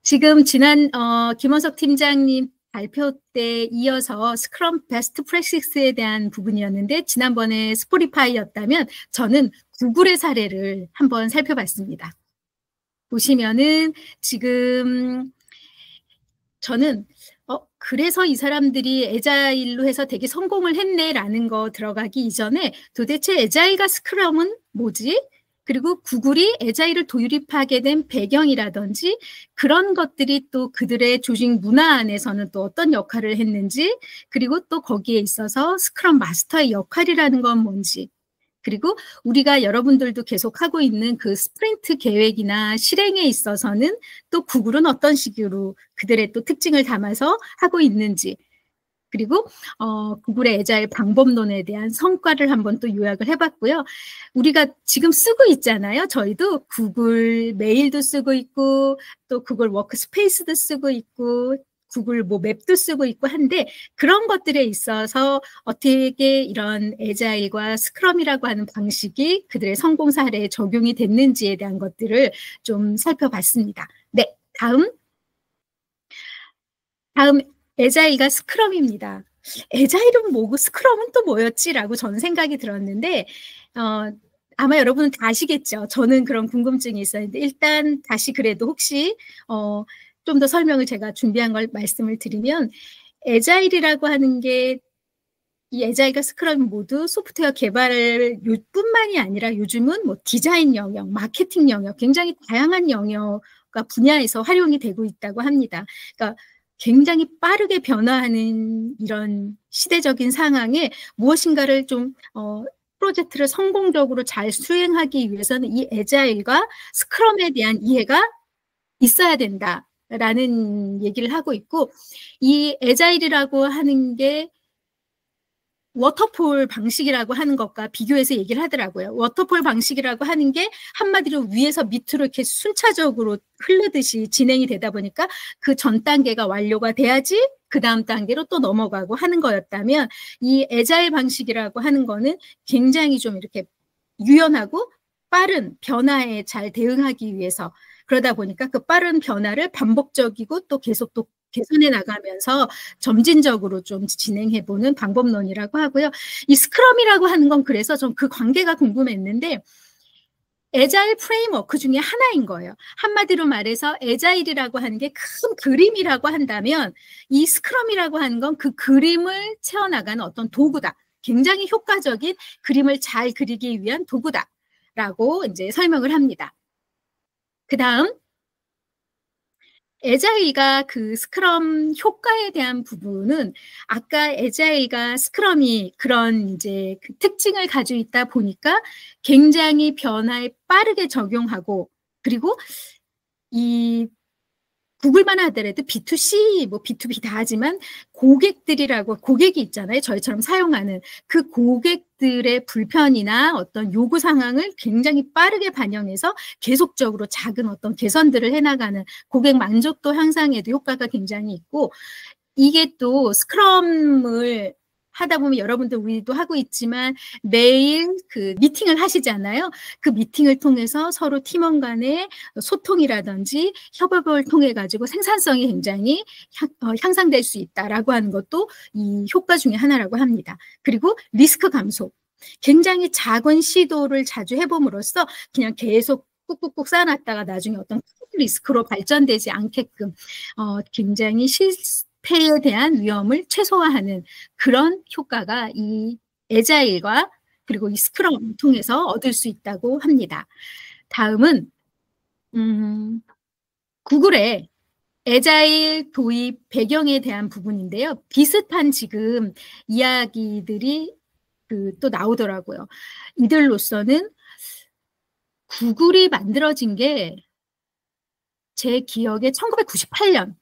지금 지난 김원석 팀장님 발표 때 이어서 스크럼 베스트 프랙티스에 대한 부분이었는데 지난번에 스포티파이였다면 저는 구글의 사례를 한번 살펴봤습니다. 보시면은 지금 저는 그래서 이 사람들이 애자일로 해서 되게 성공을 했네라는 거 들어가기 이전에 도대체 애자일과 스크럼은 뭐지? 그리고 구글이 애자일을 도입하게 된 배경이라든지 그런 것들이 또 그들의 조직 문화 안에서는 또 어떤 역할을 했는지, 그리고 또 거기에 있어서 스크럼 마스터의 역할이라는 건 뭔지, 그리고 우리가 여러분들도 계속 하고 있는 그 스프린트 계획이나 실행에 있어서는 또 구글은 어떤 식으로 그들의 또 특징을 담아서 하고 있는지, 그리고 구글의 애자일 방법론에 대한 성과를 한번 또 요약을 해봤고요. 우리가 지금 쓰고 있잖아요. 저희도 구글 메일도 쓰고 있고 또 구글 워크스페이스도 쓰고 있고 구글 뭐 맵도 쓰고 있고 한데, 그런 것들에 있어서 어떻게 이런 애자일과 스크럼이라고 하는 방식이 그들의 성공 사례에 적용이 됐는지에 대한 것들을 좀 살펴봤습니다. 네, 다음 애자일과 스크럼입니다. 애자일은 뭐고 스크럼은 또 뭐였지라고 저는 생각이 들었는데 아마 여러분은 다 아시겠죠. 저는 그런 궁금증이 있었는데 일단 다시 그래도 혹시 좀 더 설명을 제가 준비한 걸 말씀을 드리면, 애자일이라고 하는 게 이 애자일과 스크럼 모두 소프트웨어 개발뿐만이 아니라 요즘은 뭐 디자인 영역, 마케팅 영역, 굉장히 다양한 영역과 분야에서 활용이 되고 있다고 합니다. 그러니까 굉장히 빠르게 변화하는 이런 시대적인 상황에 무엇인가를 좀 프로젝트를 성공적으로 잘 수행하기 위해서는 이 애자일과 스크럼에 대한 이해가 있어야 된다라는 얘기를 하고 있고, 이 애자일이라고 하는 게 워터폴 방식이라고 하는 것과 비교해서 얘기를 하더라고요. 워터폴 방식이라고 하는 게 한마디로 위에서 밑으로 이렇게 순차적으로 흐르듯이 진행이 되다 보니까 그 전 단계가 완료가 돼야지 그 다음 단계로 또 넘어가고 하는 거였다면, 이 애자일 방식이라고 하는 거는 굉장히 좀 이렇게 유연하고 빠른 변화에 잘 대응하기 위해서, 그러다 보니까 그 빠른 변화를 반복적이고 또 계속 또 개선해 나가면서 점진적으로 좀 진행해보는 방법론이라고 하고요. 이 스크럼이라고 하는 건 그래서 좀 그 관계가 궁금했는데 애자일 프레임워크 중에 하나인 거예요. 한마디로 말해서 애자일이라고 하는 게 큰 그림이라고 한다면 이 스크럼이라고 하는 건 그 그림을 채워나가는 어떤 도구다. 굉장히 효과적인 그림을 잘 그리기 위한 도구다라고 이제 설명을 합니다. 그 다음 애자일과 그 스크럼 효과에 대한 부분은 아까 애자일과 스크럼이 그런 이제 그 특징을 가지고 있다 보니까 굉장히 변화에 빠르게 적용하고, 그리고 이 구글만 하더라도 B2C, 뭐 B2B 다 하지만 고객이 있잖아요. 저희처럼 사용하는 그 고객들의 불편이나 어떤 요구 상황을 굉장히 빠르게 반영해서 계속적으로 작은 어떤 개선들을 해나가는 고객 만족도 향상에도 효과가 굉장히 있고, 이게 또 스크럼을 하다 보면 여러분들 우리도 하고 있지만 매일 그 미팅을 하시잖아요. 그 미팅을 통해서 서로 팀원 간의 소통이라든지 협업을 통해 가지고 생산성이 굉장히 향상될 수 있다라고 하는 것도 이 효과 중에 하나라고 합니다. 그리고 리스크 감소. 굉장히 작은 시도를 자주 해봄으로써 그냥 계속 꾹꾹꾹 쌓아놨다가 나중에 어떤 리스크로 발전되지 않게끔 굉장히 실패에 대한 위험을 최소화하는 그런 효과가 이 애자일과 그리고 이 스크럼을 통해서 얻을 수 있다고 합니다. 다음은 구글의 애자일 도입 배경에 대한 부분인데요. 비슷한 지금 이야기들이 또 나오더라고요. 이들로서는 구글이 만들어진 게 제 기억에 1998년,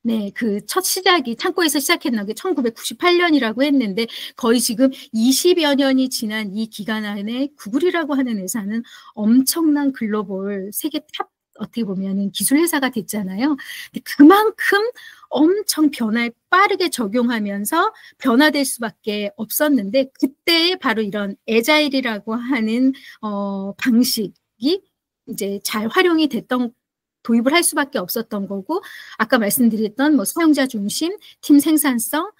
네, 그 첫 시작이 창고에서 시작했던 게 1998년이라고 했는데 거의 지금 20여 년이 지난 이 기간 안에 구글이라고 하는 회사는 엄청난 글로벌 세계 탑 어떻게 보면 기술 회사가 됐잖아요. 근데 그만큼 엄청 변화에 빠르게 적용하면서 변화될 수밖에 없었는데 그때 바로 이런 애자일이라고 하는 방식이 이제 잘 활용이 됐던 도입을 할 수밖에 없었던 거고, 아까 말씀드렸던 뭐 사용자 중심, 팀 생산성,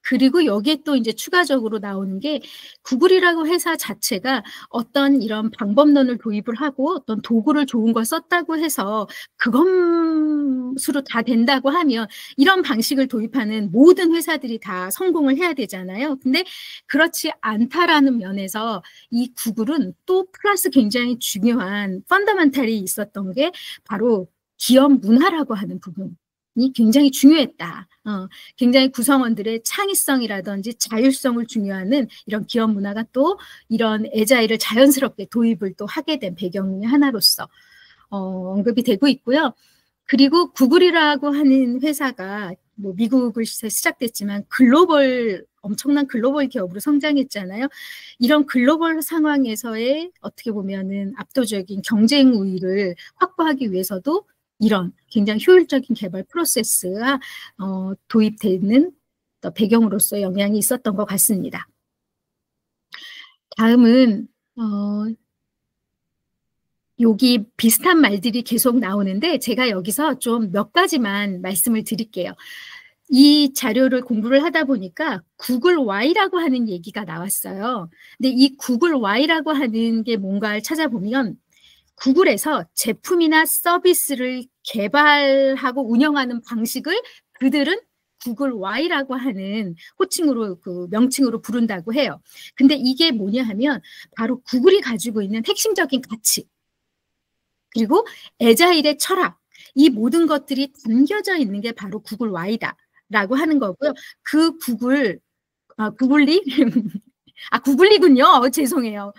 그리고 여기에 또 이제 추가적으로 나오는 게 구글이라고 회사 자체가 어떤 이런 방법론을 도입을 하고 어떤 도구를 좋은 걸 썼다고 해서 그것으로 다 된다고 하면 이런 방식을 도입하는 모든 회사들이 다 성공을 해야 되잖아요. 근데 그렇지 않다라는 면에서 이 구글은 또 플러스 굉장히 중요한 펀더멘탈이 있었던 게 바로 기업 문화라고 하는 부분. 이 굉장히 중요했다. 굉장히 구성원들의 창의성이라든지 자율성을 중요하는 이런 기업 문화가 또 이런 애자일을 자연스럽게 도입을 또 하게 된 배경의 하나로서 언급이 되고 있고요. 그리고 구글이라고 하는 회사가 뭐 미국에서 시작됐지만 엄청난 글로벌 기업으로 성장했잖아요. 이런 글로벌 상황에서의 어떻게 보면은 압도적인 경쟁 우위를 확보하기 위해서도 이런 굉장히 효율적인 개발 프로세스가 도입되는 배경으로서 영향이 있었던 것 같습니다. 다음은 여기 비슷한 말들이 계속 나오는데 제가 여기서 좀 몇 가지만 말씀을 드릴게요. 이 자료를 공부를 하다 보니까 구글 Y라고 하는 얘기가 나왔어요. 근데 이 구글 Y라고 하는 게 뭔가를 찾아보면 구글에서 제품이나 서비스를 개발하고 운영하는 방식을 그들은 구글 Y라고 하는 호칭으로 그 명칭으로 부른다고 해요. 근데 이게 뭐냐 하면 바로 구글이 가지고 있는 핵심적인 가치 그리고 애자일의 철학 이 모든 것들이 담겨져 있는 게 바로 구글 Y다라고 하는 거고요. 그 구글리 구글리군요. 죄송해요.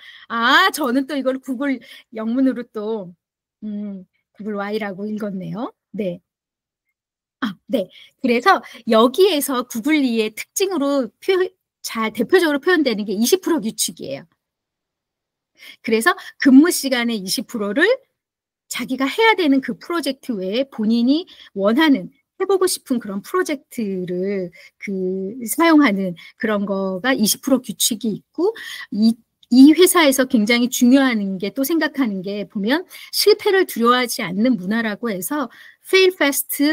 저는 또 이걸 구글 영문으로 또 구글 Y라고 읽었네요. 네. 네. 그래서 여기에서 구글리의 특징으로 잘 대표적으로 표현되는 게 20% 규칙이에요. 그래서 근무 시간의 20%를 자기가 해야 되는 그 프로젝트 외에 본인이 원하는 해보고 싶은 그런 프로젝트를 사용하는 그런 거가 20% 규칙이 있고 이 회사에서 굉장히 중요한 게 또 생각하는 게 보면 실패를 두려워하지 않는 문화라고 해서 fail fast,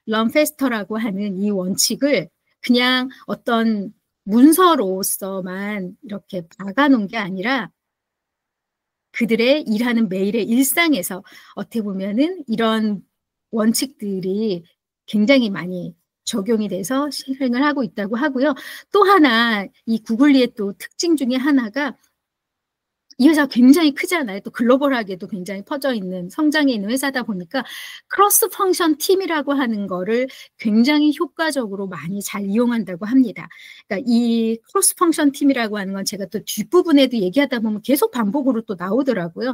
learn faster라고 하는 이 원칙을 그냥 어떤 문서로서만 이렇게 박아놓은 게 아니라 그들의 일하는 매일의 일상에서 어떻게 보면은 이런 원칙들이 굉장히 많이 적용이 돼서 실행을 하고 있다고 하고요. 또 하나 이 구글리의 또 특징 중에 하나가 이 회사가 굉장히 크잖아요. 또 글로벌하게도 굉장히 퍼져 있는 성장해 있는 회사다 보니까 크로스 펑션 팀이라고 하는 거를 굉장히 효과적으로 많이 잘 이용한다고 합니다. 그러니까 이 크로스 펑션 팀이라고 하는 건 제가 또 뒷부분에도 얘기하다 보면 계속 반복으로 또 나오더라고요.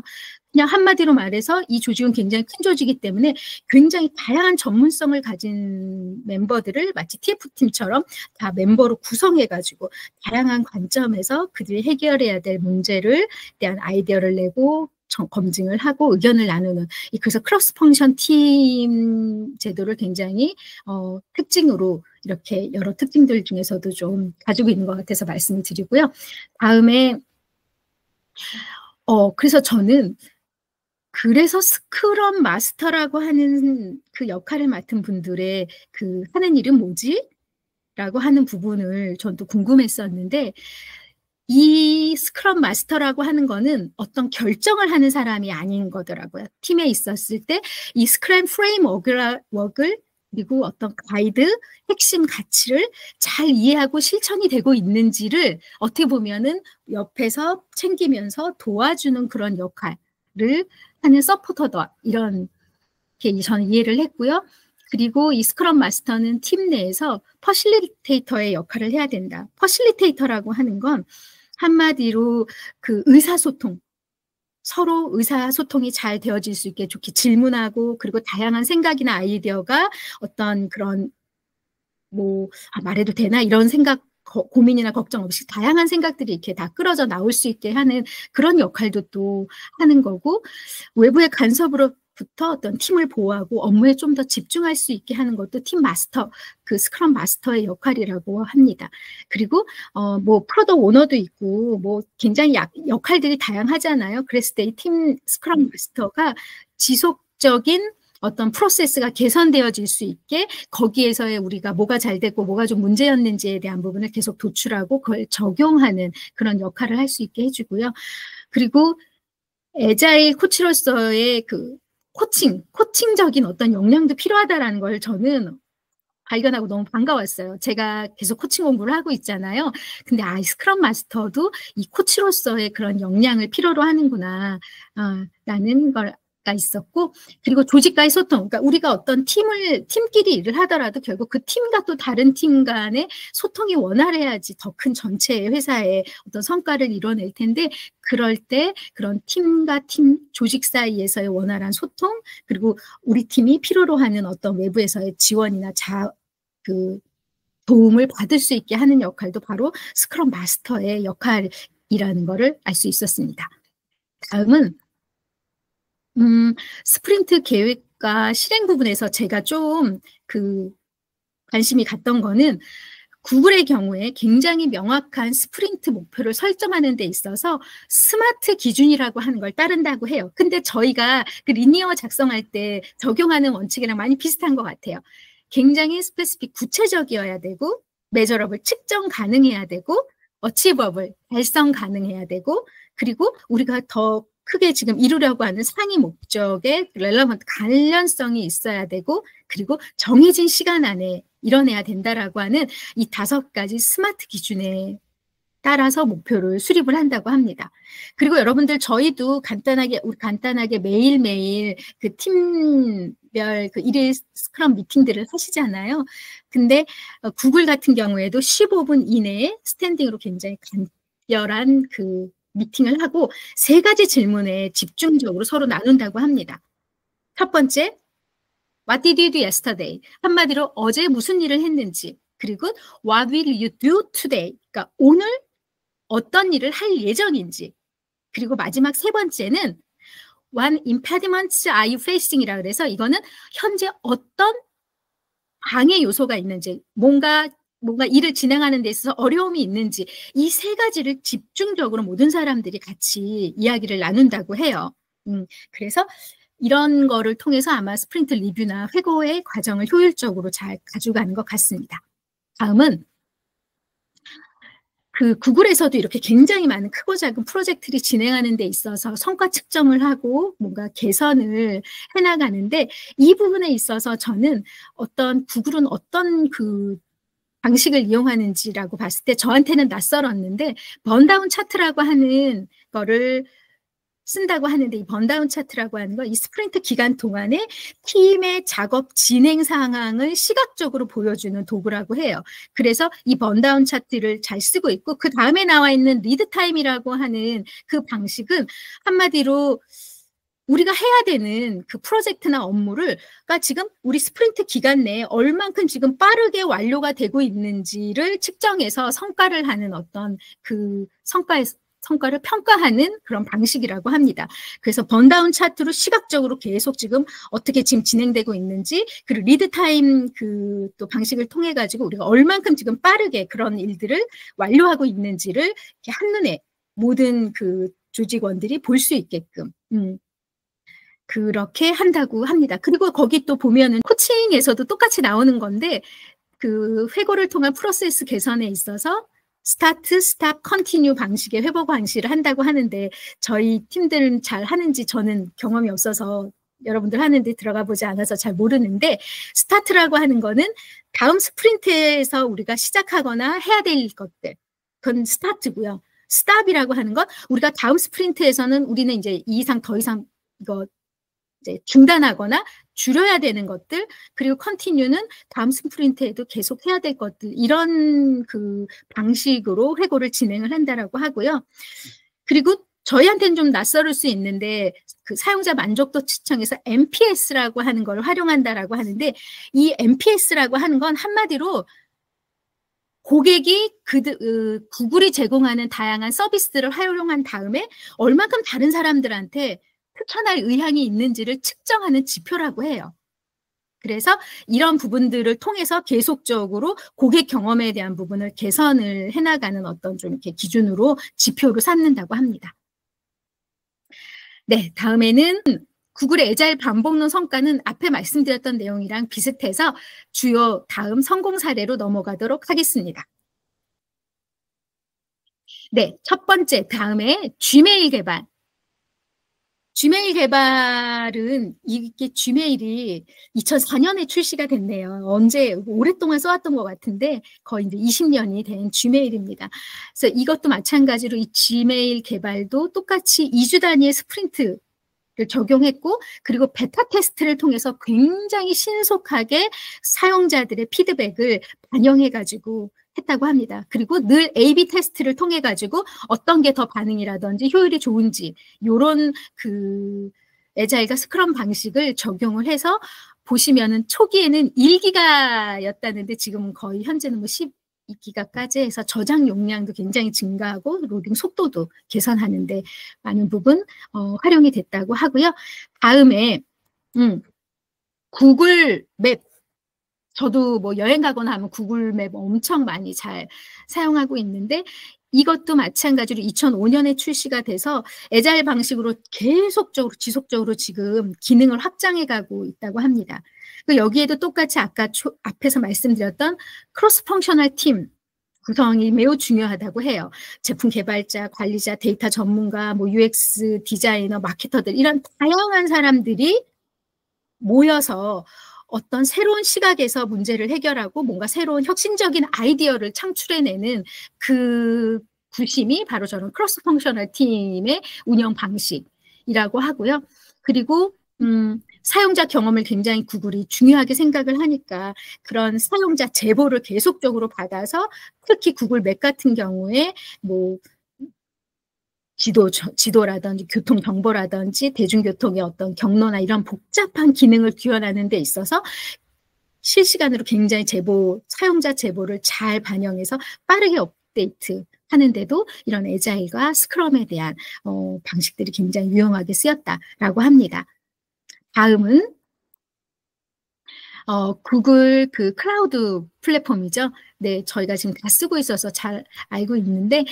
그냥 한마디로 말해서 이 조직은 굉장히 큰 조직이기 때문에 굉장히 다양한 전문성을 가진 멤버들을 마치 TF팀처럼 다 멤버로 구성해가지고 다양한 관점에서 그들이 해결해야 될 문제를 대한 아이디어를 내고 검증을 하고 의견을 나누는 그래서 크로스 펑션 팀 제도를 굉장히 특징으로 이렇게 여러 특징들 중에서도 좀 가지고 있는 것 같아서 말씀을 드리고요. 다음에 그래서 저는 그래서 스크럼 마스터라고 하는 그 역할을 맡은 분들의 하는 일은 뭐지? 라고 하는 부분을 전 또 궁금했었는데 이 스크럼 마스터라고 하는 거는 어떤 결정을 하는 사람이 아닌 거더라고요. 팀에 있었을 때 이 스크럼 프레임워크를 그리고 어떤 가이드, 핵심 가치를 잘 이해하고 실천이 되고 있는지를 어떻게 보면은 옆에서 챙기면서 도와주는 그런 역할을 하는 서포터다. 이런 게 저는 이해를 했고요. 그리고 이 스크럼 마스터는 팀 내에서 퍼실리테이터의 역할을 해야 된다. 퍼실리테이터라고 하는 건 한마디로 의사소통, 서로 의사소통이 잘 되어질 수 있게 좋게 질문하고 그리고 다양한 생각이나 아이디어가 어떤 그런 말해도 되나 이런 생각 고민이나 걱정 없이 다양한 생각들이 이렇게 다 끌어져 나올 수 있게 하는 그런 역할도 또 하는 거고 외부의 간섭으로부터 어떤 팀을 보호하고 업무에 좀 더 집중할 수 있게 하는 것도 팀 마스터, 스크럼 마스터의 역할이라고 합니다. 그리고 프로덕트 오너도 있고 굉장히 역할들이 다양하잖아요. 그랬을 때 이 팀 스크럼 마스터가 지속 조직적인 어떤 프로세스가 개선되어질 수 있게 거기에서의 우리가 뭐가 잘 됐고 뭐가 좀 문제였는지에 대한 부분을 계속 도출하고 그걸 적용하는 그런 역할을 할 수 있게 해주고요. 그리고 애자일 코치로서의 그 코칭적인 어떤 역량도 필요하다라는 걸 저는 발견하고 너무 반가웠어요. 제가 계속 코칭 공부를 하고 있잖아요. 근데 스크럼 마스터도 이 코치로서의 그런 역량을 필요로 하는구나 라는 걸 가 있었고, 그리고 조직과의 소통, 그러니까 우리가 어떤 팀끼리 일을 하더라도 결국 그 팀과 또 다른 팀 간의 소통이 원활해야지 더 큰 전체의 회사의 어떤 성과를 이뤄낼 텐데, 그럴 때 그런 팀과 팀, 조직 사이에서의 원활한 소통, 그리고 우리 팀이 필요로 하는 어떤 외부에서의 지원이나 도움을 받을 수 있게 하는 역할도 바로 스크럼 마스터의 역할이라는 것을 알 수 있었습니다. 다음은 스프린트 계획과 실행 부분에서 제가 좀 관심이 갔던 거는 구글의 경우에 굉장히 명확한 스프린트 목표를 설정하는 데 있어서 스마트 기준이라고 하는 걸 따른다고 해요. 근데 저희가 그 리니어 작성할 때 적용하는 원칙이랑 많이 비슷한 것 같아요. 굉장히 스페시픽 구체적이어야 되고, 메저러블 측정 가능해야 되고, 어치버블 달성 가능해야 되고, 그리고 우리가 더 크게 지금 이루려고 하는 상위 목적에 렐러먼트 관련성이 있어야 되고, 그리고 정해진 시간 안에 이뤄내야 된다라고 하는 이 5가지 스마트 기준에 따라서 목표를 수립을 한다고 합니다. 그리고 여러분들 저희도 간단하게 매일매일 그 팀별 그 일일 스크럼 미팅들을 하시잖아요. 근데 구글 같은 경우에도 15분 이내에 스탠딩으로 굉장히 간결한 그 미팅을 하고 3가지 질문에 집중적으로 서로 나눈다고 합니다. 첫 번째, What did you do yesterday? 한마디로 어제 무슨 일을 했는지, 그리고 What will you do today? 그러니까 오늘 어떤 일을 할 예정인지, 그리고 마지막 3번째는 What impediments are you facing? 이라 그래서 이거는 현재 어떤 방해 요소가 있는지, 뭔가 일을 진행하는 데 있어서 어려움이 있는지, 이 3가지를 집중적으로 모든 사람들이 같이 이야기를 나눈다고 해요. 그래서 이런 거를 통해서 아마 스프린트 리뷰나 회고의 과정을 효율적으로 잘 가져가는 것 같습니다. 다음은 그 구글에서도 이렇게 굉장히 많은 크고 작은 프로젝트를 진행하는 데 있어서 성과 측정을 하고 뭔가 개선을 해나가는데, 이 부분에 있어서 저는 구글은 어떤 그 방식을 이용하는지라고 봤을 때 저한테는 낯설었는데, 번다운 차트라고 하는 거를 쓴다고 하는데, 이 번다운 차트라고 하는 건 이 스프린트 기간 동안에 팀의 작업 진행 상황을 시각적으로 보여주는 도구라고 해요. 그래서 이 번다운 차트를 잘 쓰고 있고, 그 다음에 나와 있는 리드 타임이라고 하는 그 방식은 한마디로 우리가 해야 되는 그 프로젝트나 업무를, 그러니까 지금 우리 스프린트 기간 내에 얼만큼 지금 빠르게 완료가 되고 있는지를 측정해서 성과를 하는 어떤 그 성과를 평가하는 그런 방식이라고 합니다. 그래서 번다운 차트로 시각적으로 계속 지금 어떻게 지금 진행되고 있는지, 그리고 리드 타임 또 방식을 통해 가지고 우리가 얼만큼 지금 빠르게 그런 일들을 완료하고 있는지를 이렇게 한눈에 모든 그 조직원들이 볼 수 있게끔 그렇게 한다고 합니다. 그리고 거기 또 보면은 코칭에서도 똑같이 나오는 건데, 그 회고를 통한 프로세스 개선에 있어서 스타트, 스탑, 컨티뉴 방식의 회복 방식을 한다고 하는데, 저희 팀들은 잘 하는지 저는 경험이 없어서 여러분들 하는데 들어가 보지 않아서 잘 모르는데, 스타트라고 하는 거는 다음 스프린트에서 우리가 시작하거나 해야 될 것들, 그건 스타트고요. 스탑이라고 하는 건 우리가 다음 스프린트에서는 우리는 이제 이 이상 더 이상 이거 이제 중단하거나 줄여야 되는 것들, 그리고 컨티뉴는 다음 스프린트에도 계속 해야 될 것들, 이런 그 방식으로 회고를 진행을 한다라고 하고요. 그리고 저희한테는 좀 낯설을 수 있는데, 그 사용자 만족도 측정에서 NPS라고 하는 걸 활용한다라고 하는데, 이 NPS라고 하는 건 한마디로 고객이 구글이 제공하는 다양한 서비스들을 활용한 다음에 얼만큼 다른 사람들한테 추천할 의향이 있는지를 측정하는 지표라고 해요. 그래서 이런 부분들을 통해서 계속적으로 고객 경험에 대한 부분을 개선을 해나가는 어떤 좀 이렇게 기준으로 지표로 삼는다고 합니다. 네, 다음에는 구글의 애자일 반복론 성과는 앞에 말씀드렸던 내용이랑 비슷해서 주요 다음 성공 사례로 넘어가도록 하겠습니다. 네, 첫 번째, 다음에 Gmail 개발. Gmail 개발은 이게 Gmail이 2004년에 출시가 됐네요. 언제 오랫동안 써왔던 것 같은데 거의 이제 20년이 된 Gmail입니다. 그래서 이것도 마찬가지로 이 Gmail 개발도 똑같이 2주 단위의 스프린트를 적용했고 그리고 베타 테스트를 통해서 굉장히 신속하게 사용자들의 피드백을 반영해가지고 했다고 합니다. 그리고 늘 A/B 테스트를 통해 가지고 어떤 게 더 반응이라든지 효율이 좋은지 이런 그 애자일과 스크럼 방식을 적용을 해서 보시면은 초기에는 1기가였다는데 지금은 거의 현재는 뭐 12기가까지 해서 저장 용량도 굉장히 증가하고 로딩 속도도 개선하는데 많은 부분 활용이 됐다고 하고요. 다음에 구글 맵 저도 뭐 여행 가거나 하면 구글 맵 엄청 많이 잘 사용하고 있는데 이것도 마찬가지로 2005년에 출시가 돼서 애자일 방식으로 계속적으로 지속적으로 지금 기능을 확장해 가고 있다고 합니다. 여기에도 똑같이 아까 앞에서 말씀드렸던 크로스 펑셔널 팀 구성이 매우 중요하다고 해요. 제품 개발자, 관리자, 데이터 전문가, 뭐 UX 디자이너, 마케터들 이런 다양한 사람들이 모여서 어떤 새로운 시각에서 문제를 해결하고 뭔가 새로운 혁신적인 아이디어를 창출해내는 그 구심이 바로 저는 크로스 펑셔널 팀의 운영 방식이라고 하고요. 그리고 사용자 경험을 굉장히 구글이 중요하게 생각을 하니까 그런 사용자 제보를 계속적으로 받아서 특히 구글 맵 같은 경우에 뭐 지도라든지 교통 정보라든지 대중교통의 어떤 경로나 이런 복잡한 기능을 구현하는 데 있어서 실시간으로 굉장히 사용자 제보를 잘 반영해서 빠르게 업데이트 하는데도 이런 애자일과 스크럼에 대한 방식들이 굉장히 유용하게 쓰였다라고 합니다. 다음은 구글 그 클라우드 플랫폼이죠. 네, 저희가 지금 다 쓰고 있어서 잘 알고 있는데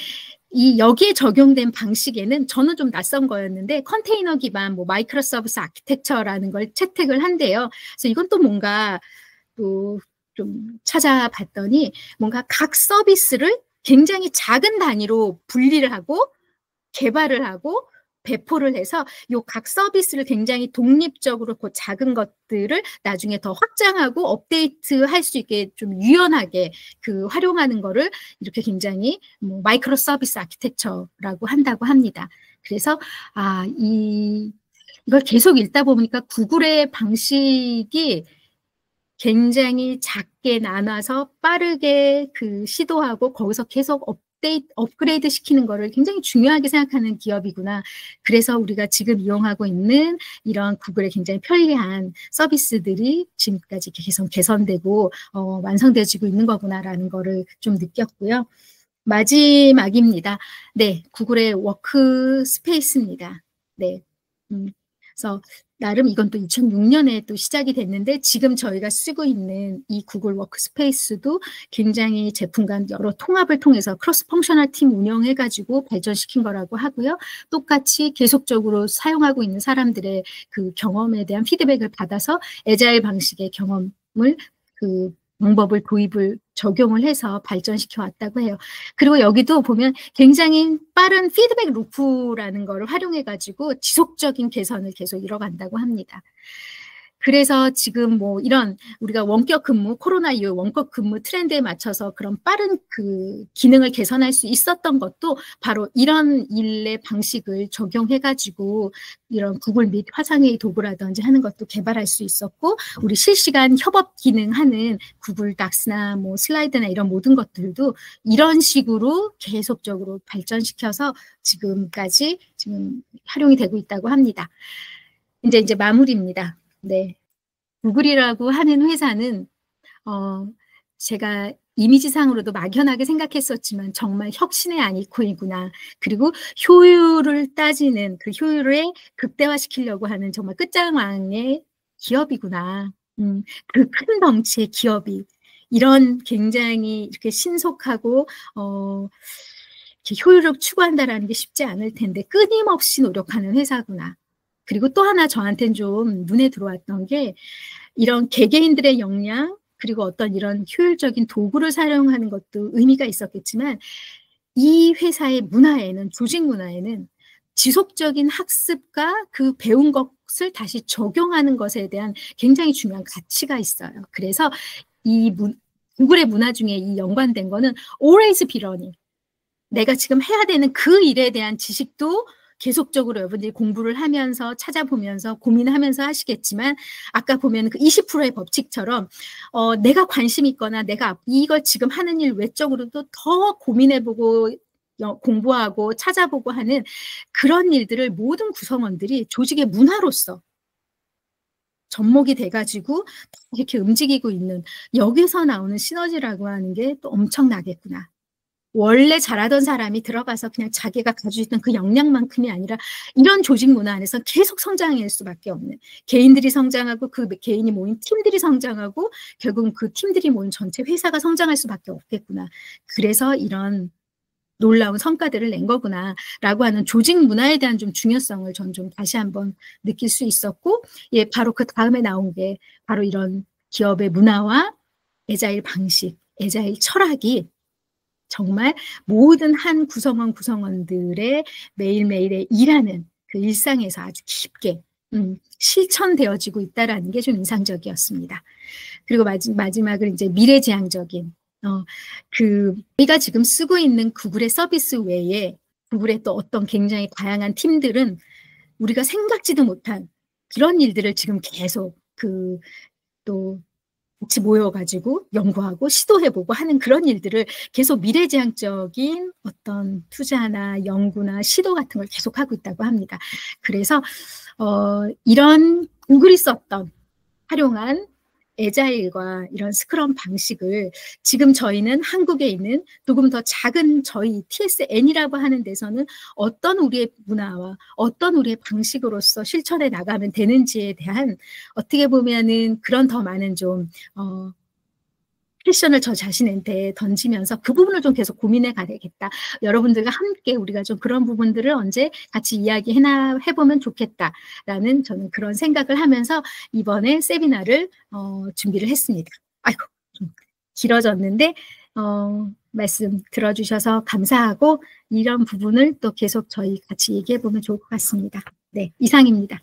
여기에 적용된 방식에는 저는 좀 낯선 거였는데 컨테이너 기반 뭐 마이크로 서비스 아키텍처라는 걸 채택을 한대요. 그래서 이건 또 뭔가 또 좀 찾아봤더니 뭔가 각 서비스를 굉장히 작은 단위로 분리를 하고 개발을 하고 배포를 해서 요 각 서비스를 굉장히 독립적으로 그 작은 것들을 나중에 더 확장하고 업데이트 할 수 있게 좀 유연하게 활용하는 거를 이렇게 굉장히 뭐 마이크로 서비스 아키텍처라고 한다고 합니다. 그래서 이걸 계속 읽다 보니까 구글의 방식이 굉장히 작게 나눠서 빠르게 시도하고 거기서 계속 업그레이드 시키는 거를 굉장히 중요하게 생각하는 기업이구나. 그래서 우리가 지금 이용하고 있는 이런 구글의 굉장히 편리한 서비스들이 지금까지 계속 개선되고 완성되어지고 있는 거구나라는 거를 좀 느꼈고요. 마지막입니다. 네, 구글의 워크스페이스입니다. 네, 그래서 나름 이건 또 2006년에 또 시작이 됐는데 지금 저희가 쓰고 있는 이 구글 워크스페이스도 굉장히 제품 간 여러 통합을 통해서 크로스 펑셔널 팀 운영해가지고 발전시킨 거라고 하고요. 똑같이 계속적으로 사용하고 있는 사람들의 그 경험에 대한 피드백을 받아서 애자일 방식의 경험을 방법을 도입을 적용을 해서 발전시켜 왔다고 해요. 그리고 여기도 보면 굉장히 빠른 피드백 루프라는 거를 활용해 가지고 지속적인 개선을 계속 이뤄간다고 합니다. 그래서 지금 뭐 이런 우리가 원격 근무, 코로나 이후 원격 근무 트렌드에 맞춰서 그런 빠른 기능을 개선할 수 있었던 것도 바로 이런 일의 방식을 적용해가지고 이런 구글 및 화상회의 도구라든지 하는 것도 개발할 수 있었고 우리 실시간 협업 기능하는 구글 닥스나 뭐 슬라이드나 이런 모든 것들도 이런 식으로 계속적으로 발전시켜서 지금까지 지금 활용이 되고 있다고 합니다. 이제 마무리입니다. 네, 구글이라고 하는 회사는 제가 이미지상으로도 막연하게 생각했었지만 정말 혁신의 아이콘이구나. 그리고 효율을 따지는 그 효율을 극대화시키려고 하는 정말 끝장왕의 기업이구나. 그 큰 덩치의 기업이 이런 굉장히 이렇게 신속하고 이렇게 효율을 추구한다라는 게 쉽지 않을 텐데 끊임없이 노력하는 회사구나. 그리고 또 하나 저한테는 좀 눈에 들어왔던 게 이런 개개인들의 역량 그리고 어떤 이런 효율적인 도구를 사용하는 것도 의미가 있었겠지만 이 회사의 문화에는 조직 문화에는 지속적인 학습과 그 배운 것을 다시 적용하는 것에 대한 굉장히 중요한 가치가 있어요. 그래서 이 구글의 문화 중에 이 연관된 거는 always be learning. 내가 지금 해야 되는 그 일에 대한 지식도 계속적으로 여러분들이 공부를 하면서 찾아보면서 고민하면서 하시겠지만 아까 보면 그 20%의 법칙처럼 내가 관심 있거나 내가 이걸 지금 하는 일 외적으로도 더 고민해보고 공부하고 찾아보고 하는 그런 일들을 모든 구성원들이 조직의 문화로서 접목이 돼가지고 이렇게 움직이고 있는 여기서 나오는 시너지라고 하는 게 또 엄청나겠구나. 원래 잘하던 사람이 들어가서 그냥 자기가 가지고 있던 그 역량만큼이 아니라 이런 조직 문화 안에서 계속 성장할 수밖에 없는 개인들이 성장하고 그 개인이 모인 팀들이 성장하고 결국은 그 팀들이 모인 전체 회사가 성장할 수밖에 없겠구나. 그래서 이런 놀라운 성과들을 낸 거구나 라고 하는 조직 문화에 대한 좀 중요성을 전 좀 다시 한번 느낄 수 있었고 예, 바로 그 다음에 나온 게 바로 이런 기업의 문화와 애자일 방식, 애자일 철학이 정말 모든 한 구성원들의 매일매일의 일하는 그 일상에서 아주 깊게 실천되어지고 있다라는 게 좀 인상적이었습니다. 그리고 마지막으로 이제 미래지향적인 우리가 지금 쓰고 있는 구글의 서비스 외에 구글의 또 어떤 굉장히 다양한 팀들은 우리가 생각지도 못한 그런 일들을 지금 계속 또 같이 모여가지고 연구하고 시도해보고 하는 그런 일들을 계속 미래지향적인 어떤 투자나 연구나 시도 같은 걸 계속하고 있다고 합니다. 그래서 이런 구글이 썼던 활용한 애자일과 이런 스크럼 방식을 지금 저희는 한국에 있는 조금 더 작은 저희 TSN이라고 하는 데서는 어떤 우리의 문화와 어떤 우리의 방식으로서 실천해 나가면 되는지에 대한 어떻게 보면은 그런 더 많은 좀 패션을 저 자신한테 던지면서 그 부분을 좀 계속 고민해 가야겠다. 여러분들과 함께 우리가 좀 그런 부분들을 언제 같이 해보면 좋겠다라는 저는 그런 생각을 하면서 이번에 세미나를 준비를 했습니다. 아이고, 좀 길어졌는데 말씀 들어주셔서 감사하고 이런 부분을 또 계속 저희 같이 얘기해 보면 좋을 것 같습니다. 네, 이상입니다.